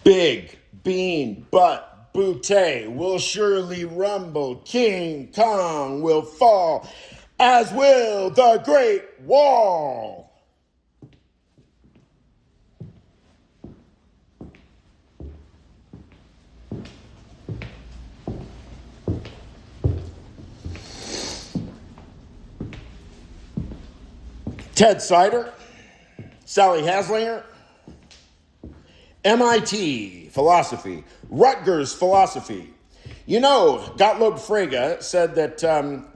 Big bean butt bootay will surely rumble. King Kong will fall, as will the Great Wall. Ted Sider, Sally Haslinger, MIT philosophy, Rutgers philosophy. You know, Gottlob Frege said that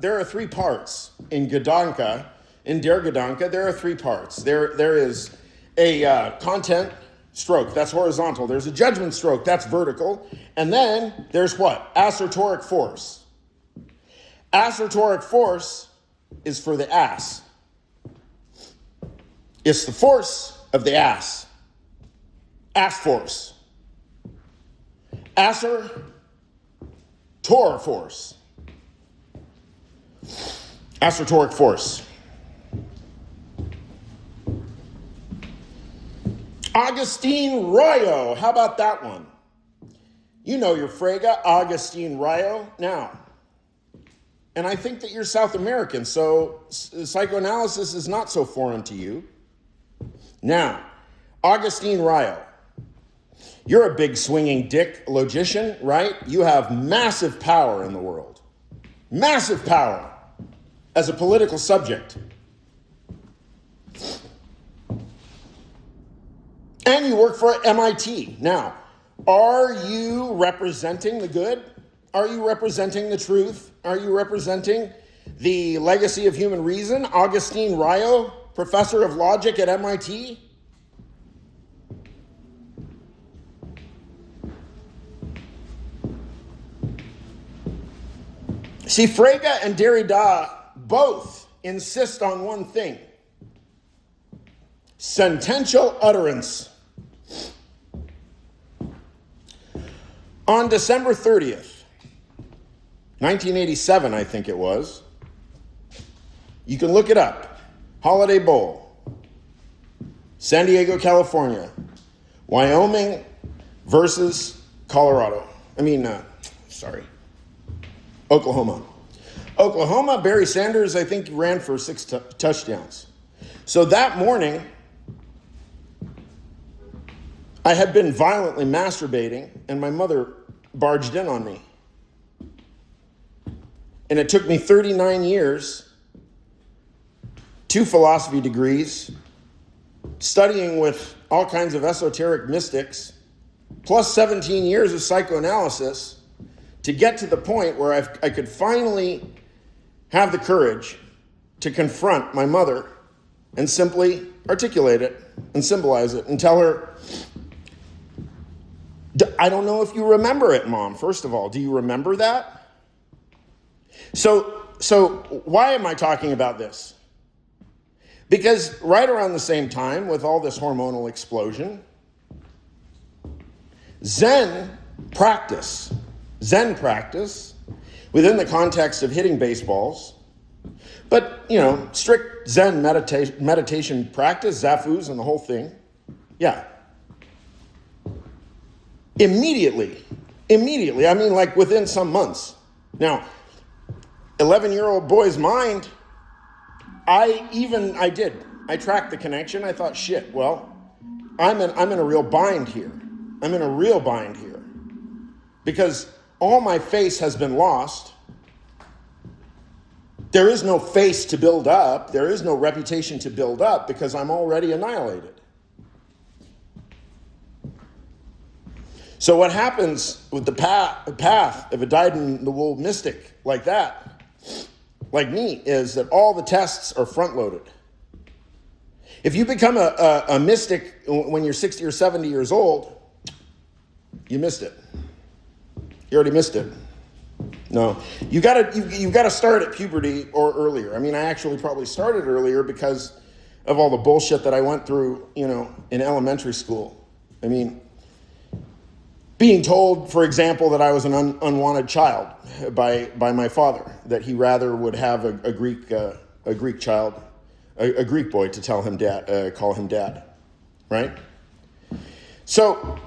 there are three parts in Gedanke, in Der Gedanke. There are three parts. There is a content stroke, that's horizontal. There's a judgment stroke, that's vertical. And then there's what? Assertoric force. Assertoric force is for the ass. It's the force of the ass. Ass force. Asser, tor force. Assertoric force. Augustine Rayo. How about that one? You know your Frege, Augustine Rayo. Now, and I think that you're South American, so psychoanalysis is not so foreign to you. Now, Augustine Rayo. You're a big swinging dick logician, right? You have massive power in the world. Massive power as a political subject. And you work for MIT. Now, are you representing the good? Are you representing the truth? Are you representing the legacy of human reason? Augustine Rayo, professor of logic at MIT? See, Frege and Derrida both insist on one thing: sentential utterance. On December 30th, 1987, I think it was, you can look it up, Holiday Bowl, San Diego, California, Wyoming versus Colorado. Oklahoma. Oklahoma, Barry Sanders, I think, ran for 6 touchdowns. So that morning, I had been violently masturbating, and my mother barged in on me. And it took me 39 years, 2 philosophy degrees, studying with all kinds of esoteric mystics, plus 17 years of psychoanalysis, to get to the point where I could finally have the courage to confront my mother and simply articulate it and symbolize it and tell her, I don't know if you remember it, Mom. First of all, do you remember that? So why am I talking about this? Because right around the same time, with all this hormonal explosion, Zen practice within the context of hitting baseballs, but, strict Zen meditation practice, Zafus and the whole thing. Yeah. Immediately, like within some months. Now, 11-year-old boy's mind, I tracked the connection. I thought, shit, well, I'm in a real bind here. Because all my face has been lost. There is no face to build up. There is no reputation to build up because I'm already annihilated. So what happens with the path of a dyed-in-the-wool mystic like that, like me, is that all the tests are front-loaded. If you become a mystic when you're 60 or 70 years old, you missed it. You already missed it. No, you gotta start at puberty or earlier. I actually probably started earlier because of all the bullshit that I went through, in elementary school. Being told, for example, that I was an unwanted child by my father, that he rather would have a Greek child, a Greek boy to call him dad, right? So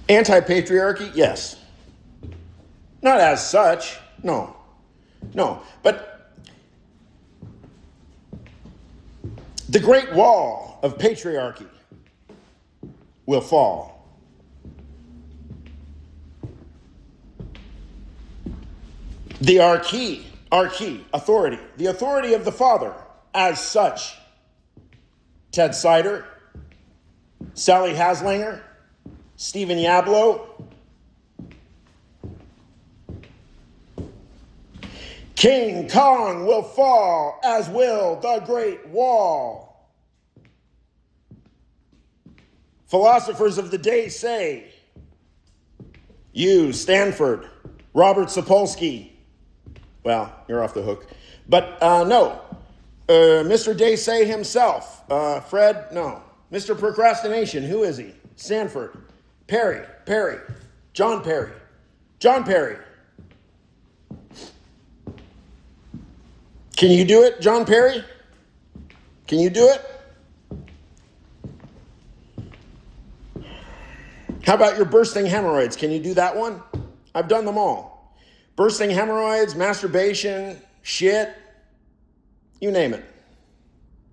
Anti-patriarchy? Yes. Not as such. No. No. But the great wall of patriarchy will fall. The archy, authority, the authority of the Father as such. Ted Sider, Sally Haslanger, Stephen Yablo, King Kong will fall, as will the Great Wall. Philosophers of the day say, you, Stanford, Robert Sapolsky, well, you're off the hook. But no, Mr. Day himself, Fred, no. Mr. Procrastination, who is he? Stanford, Perry, John Perry. Can you do it, John Perry? Can you do it? How about your bursting hemorrhoids? Can you do that one? I've done them all. Bursting hemorrhoids, masturbation, shit, you name it.